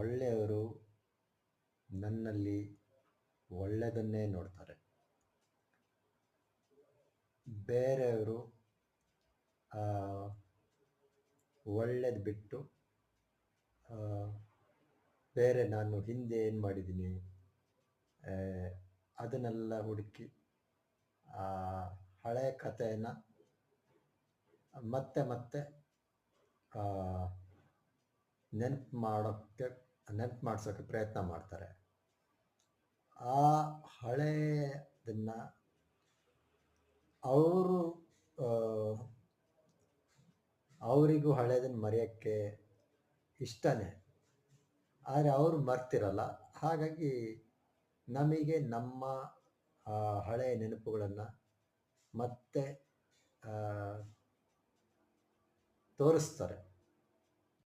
ಒಳ್ಳೆಯವರು ನನ್ನಲ್ಲಿ ಒಳ್ಳೆಯದನ್ನೇ ನೋಡ್ತಾರೆ. ಬೇರೆಯವರು ಒಳ್ಳೇದು ಬಿಟ್ಟು ಬೇರೆ ನಾನು ಹಿಂದೆ ಏನು ಮಾಡಿದ್ದೀನಿ ಅದನ್ನೆಲ್ಲ ಹುಡುಕಿ ಹಳೆಯ ಕಥೆಯನ್ನು ಮತ್ತೆ ಮತ್ತೆ ನೆನಪು ಮಾಡಿಸೋಕ್ಕೆ ಪ್ರಯತ್ನ ಮಾಡ್ತಾರೆ. ಆ ಹಳೆಯದನ್ನು ಅವರಿಗೂ ಹಳೆಯದನ್ನು ಮರೆಯೋಕ್ಕೆ ಇಷ್ಟನೇ, ಆದರೆ ಅವರು ಮರ್ತಿರಲ್ಲ. ಹಾಗಾಗಿ ನಮಗೆ ನಮ್ಮ ಹಳೆಯ ನೆನಪುಗಳನ್ನು ಮತ್ತೆ ತೋರಿಸ್ತಾರೆ.